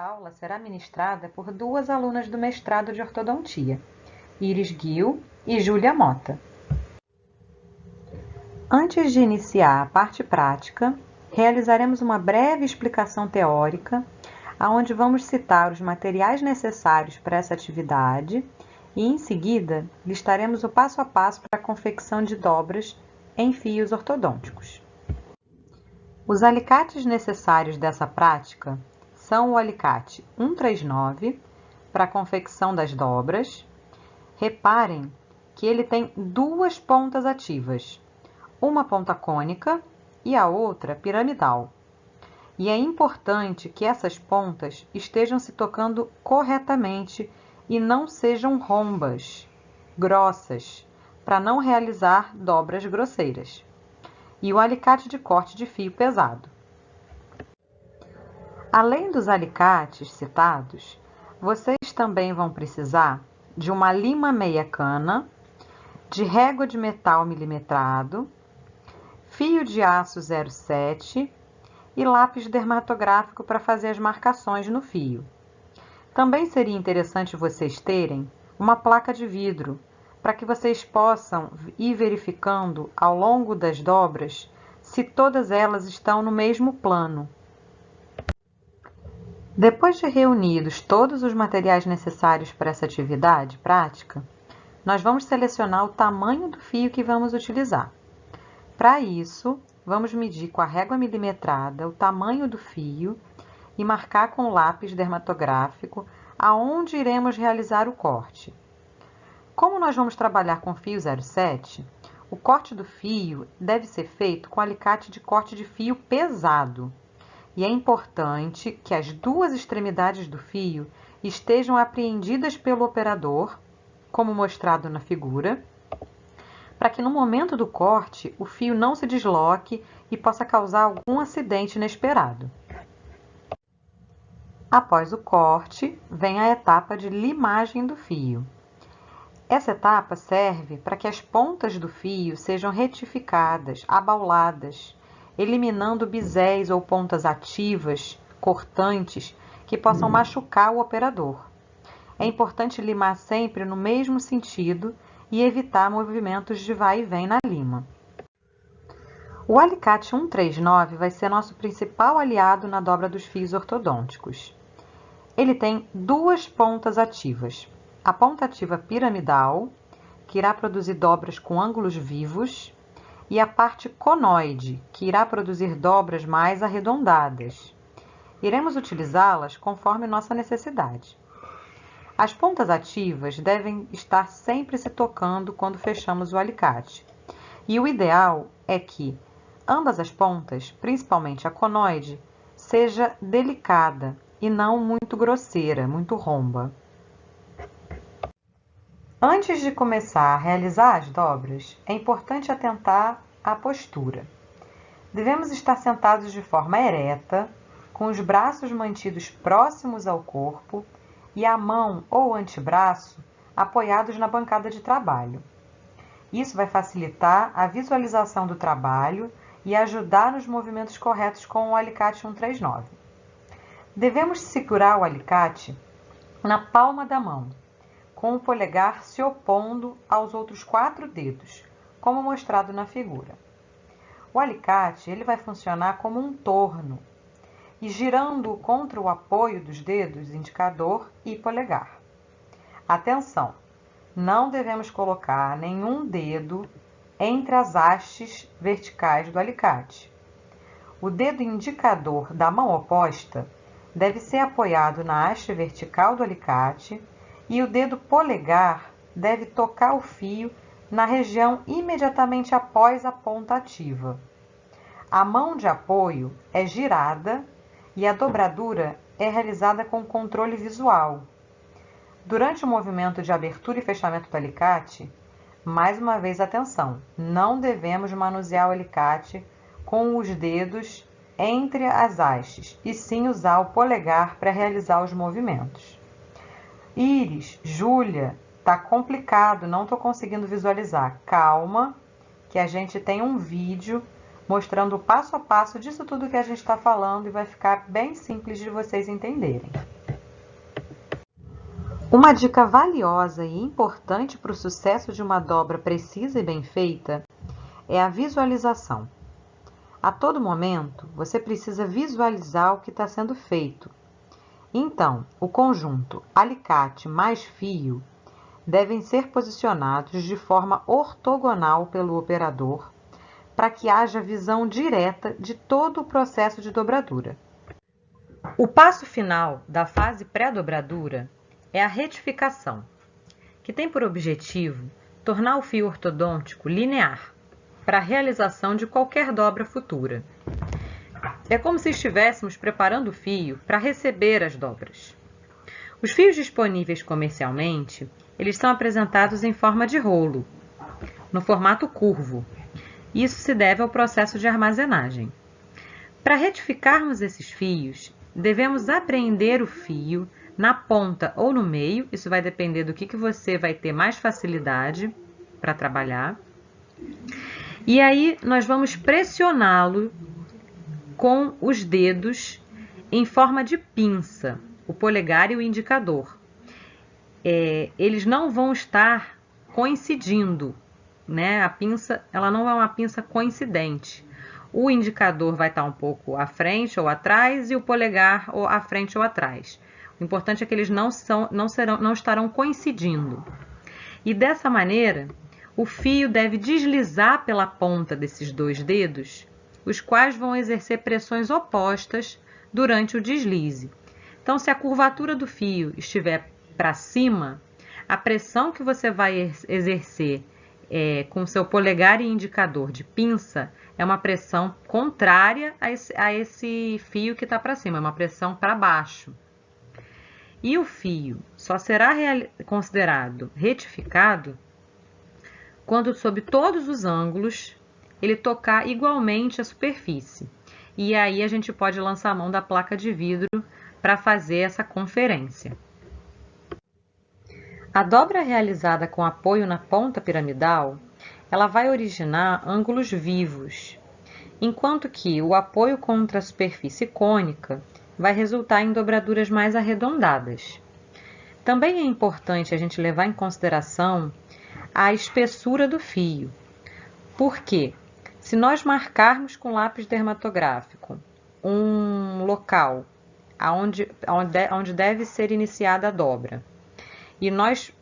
aula será ministrada por duas alunas do mestrado de ortodontia, Iris Gil e Júlia Mota. Antes de iniciar a parte prática, realizaremos uma breve explicação teórica, onde vamos citar os materiais necessários para essa atividade e, em seguida, listaremos o passo a passo para a confecção de dobras em fios ortodônticos. Os alicates necessários dessa prática são o alicate 139 para a confecção das dobras. Reparem que ele tem duas pontas ativas, uma ponta cônica e a outra piramidal. E é importante que essas pontas estejam se tocando corretamente e não sejam rombas, grossas, para não realizar dobras grosseiras. E o alicate de corte de fio pesado. Além dos alicates citados, vocês também vão precisar de uma lima meia cana, de régua de metal milimetrado, fio de aço 0,7 e lápis dermatográfico para fazer as marcações no fio. Também seria interessante vocês terem uma placa de vidro, para que vocês possam ir verificando ao longo das dobras se todas elas estão no mesmo plano. Depois de reunidos todos os materiais necessários para essa atividade prática, nós vamos selecionar o tamanho do fio que vamos utilizar. Para isso, vamos medir com a régua milimetrada o tamanho do fio e marcar com o lápis dermatográfico aonde iremos realizar o corte. Como nós vamos trabalhar com fio 0,7, o corte do fio deve ser feito com alicate de corte de fio pesado. E é importante que as duas extremidades do fio estejam apreendidas pelo operador, como mostrado na figura, para que no momento do corte o fio não se desloque e possa causar algum acidente inesperado. Após o corte, vem a etapa de limagem do fio. Essa etapa serve para que as pontas do fio sejam retificadas, abauladas, eliminando biséis ou pontas ativas, cortantes, que possam machucar o operador. É importante limar sempre no mesmo sentido e evitar movimentos de vai e vem na lima. O alicate 139 vai ser nosso principal aliado na dobra dos fios ortodônticos. Ele tem duas pontas ativas. A ponta ativa piramidal, que irá produzir dobras com ângulos vivos, e a parte conoide, que irá produzir dobras mais arredondadas. Iremos utilizá-las conforme nossa necessidade. As pontas ativas devem estar sempre se tocando quando fechamos o alicate. E o ideal é que ambas as pontas, principalmente a conoide, seja delicada e não muito grosseira, muito romba. Antes de começar a realizar as dobras, é importante atentar à postura. Devemos estar sentados de forma ereta, com os braços mantidos próximos ao corpo e a mão ou o antebraço apoiados na bancada de trabalho. Isso vai facilitar a visualização do trabalho e ajudar nos movimentos corretos com o alicate 139. Devemos segurar o alicate na palma da mão, com o polegar se opondo aos outros 4 dedos, como mostrado na figura. O alicate ele vai funcionar como um torno, e girando contra o apoio dos dedos indicador e polegar. Atenção! Não devemos colocar nenhum dedo entre as hastes verticais do alicate. O dedo indicador da mão oposta deve ser apoiado na haste vertical do alicate e o dedo polegar deve tocar o fio na região imediatamente após a ponta ativa. A mão de apoio é girada e a dobradura é realizada com controle visual. Durante o movimento de abertura e fechamento do alicate, mais uma vez atenção, não devemos manusear o alicate com os dedos entre as hastes, e sim usar o polegar para realizar os movimentos. Iris, Júlia, tá complicado, não estou conseguindo visualizar. Calma, que a gente tem um vídeo mostrando o passo a passo disso tudo que a gente está falando e vai ficar bem simples de vocês entenderem. Uma dica valiosa e importante para o sucesso de uma dobra precisa e bem feita é a visualização. A todo momento, você precisa visualizar o que está sendo feito. Então, o conjunto alicate mais fio devem ser posicionados de forma ortogonal pelo operador para que haja visão direta de todo o processo de dobradura. O passo final da fase pré-dobradura é a retificação, que tem por objetivo tornar o fio ortodôntico linear para a realização de qualquer dobra futura. É como se estivéssemos preparando o fio para receber as dobras. Os fios disponíveis comercialmente, eles são apresentados em forma de rolo, no formato curvo. Isso se deve ao processo de armazenagem. Para retificarmos esses fios, devemos apreender o fio na ponta ou no meio, isso vai depender do que você vai ter mais facilidade para trabalhar. E aí nós vamos pressioná-lo com os dedos em forma de pinça, o polegar e o indicador. Eles não vão estar coincidindo, né? A pinça, ela não é uma pinça coincidente. O indicador vai estar um pouco à frente ou atrás e o polegar ou à frente ou atrás. O importante é que eles não estarão coincidindo. E dessa maneira, o fio deve deslizar pela ponta desses dois dedos, os quais vão exercer pressões opostas durante o deslize. Então, se a curvatura do fio estiver para cima, a pressão que você vai exercer com seu polegar e indicador de pinça é uma pressão contrária a esse fio que está para cima, é uma pressão para baixo. E o fio só será considerado retificado quando, sob todos os ângulos, ele tocar igualmente a superfície. E aí a gente pode lançar a mão da placa de vidro para fazer essa conferência. A dobra realizada com apoio na ponta piramidal, ela vai originar ângulos vivos, enquanto que o apoio contra a superfície cônica vai resultar em dobraduras mais arredondadas. Também é importante a gente levar em consideração a espessura do fio, porque se nós marcarmos com lápis dermatográfico um local onde deve ser iniciada a dobra, e nós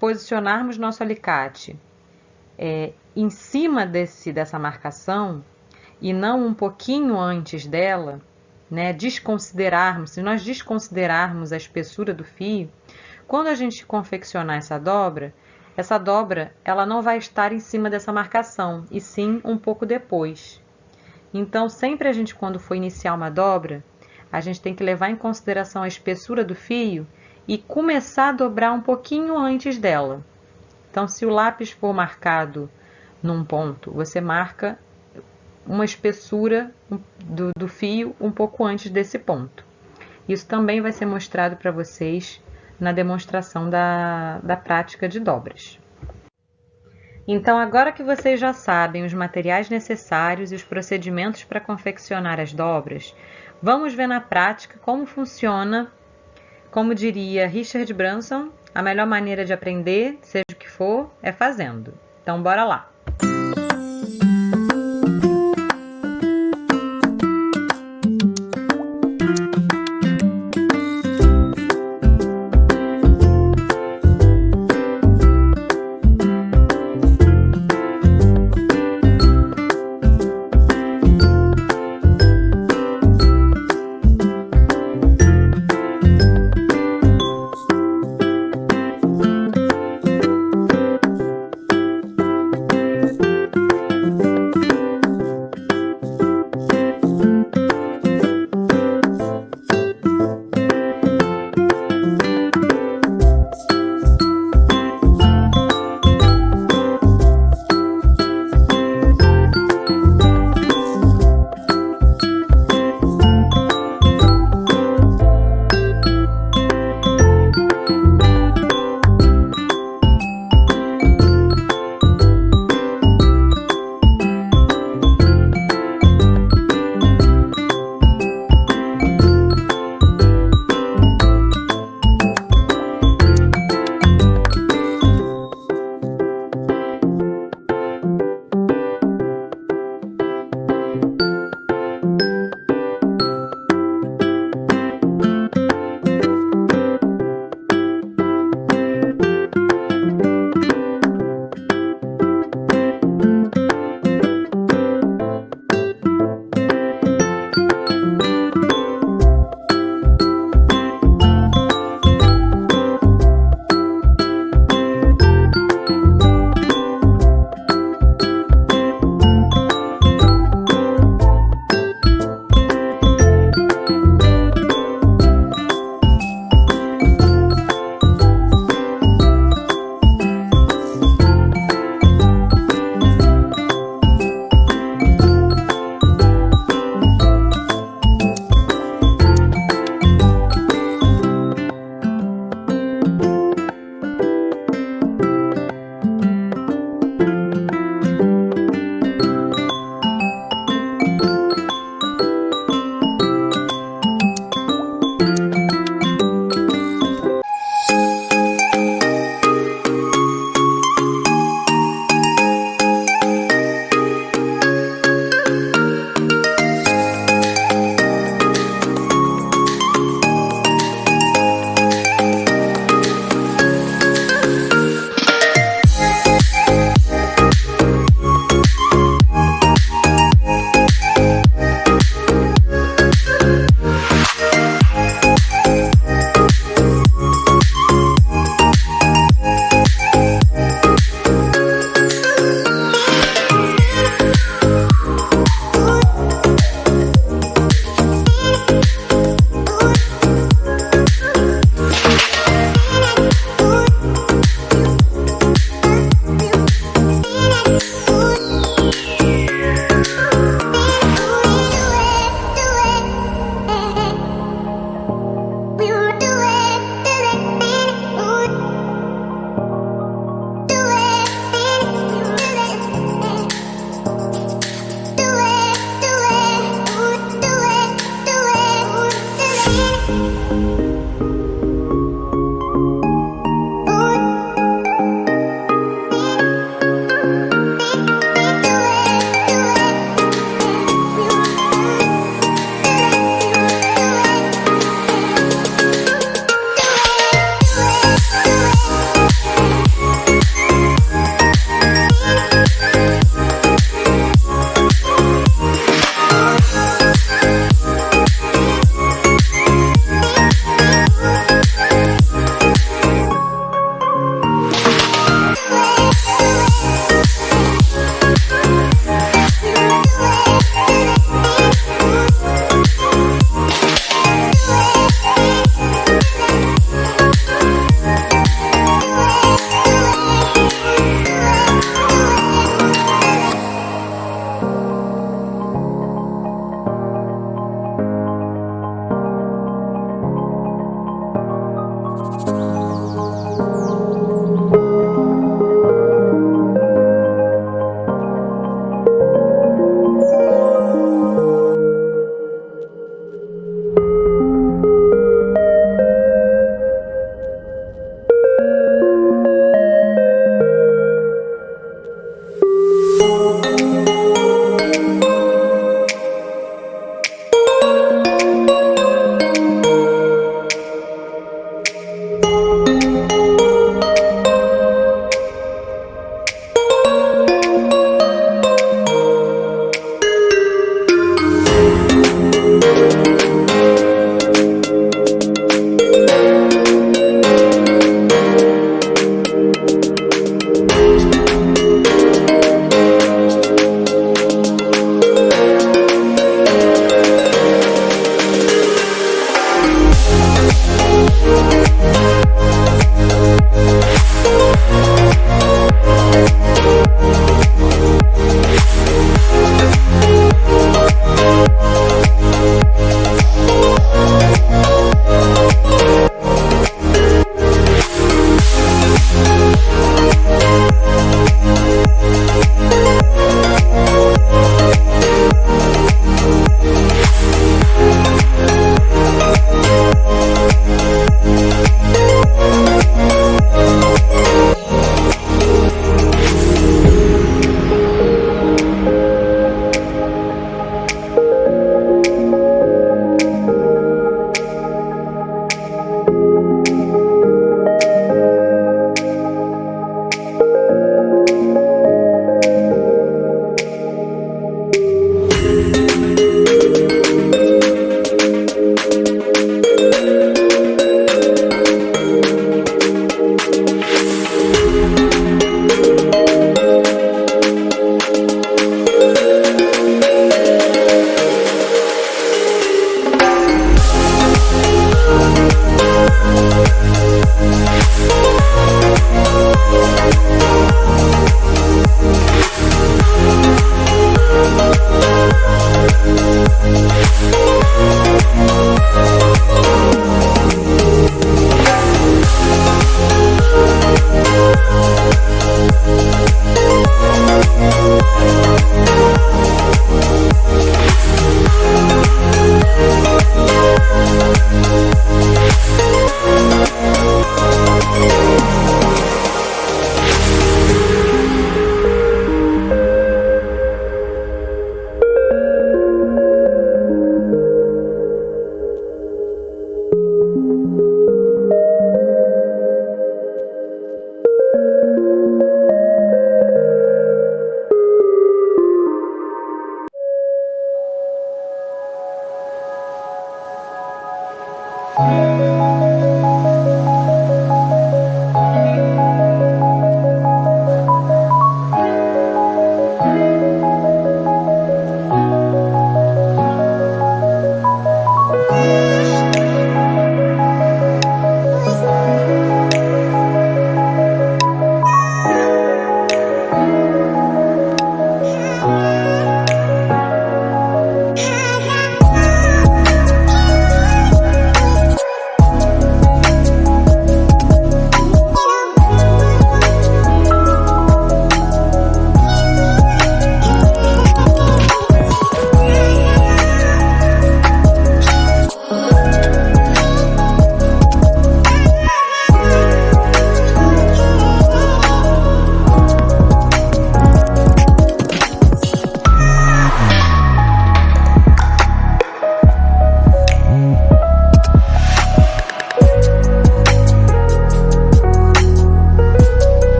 posicionarmos nosso alicate em cima dessa marcação e não um pouquinho antes dela, né, se nós desconsiderarmos a espessura do fio, quando a gente confeccionar essa dobra ela não vai estar em cima dessa marcação, e sim um pouco depois. Então, sempre quando for iniciar uma dobra, a gente tem que levar em consideração a espessura do fio e começar a dobrar um pouquinho antes dela. Então, se o lápis for marcado num ponto, você marca uma espessura do fio um pouco antes desse ponto. Isso também vai ser mostrado para vocês na demonstração da prática de dobras. Então, agora que vocês já sabem os materiais necessários e os procedimentos para confeccionar as dobras, vamos ver na prática como funciona. Como diria Richard Branson, a melhor maneira de aprender, seja o que for, é fazendo. Então, bora lá!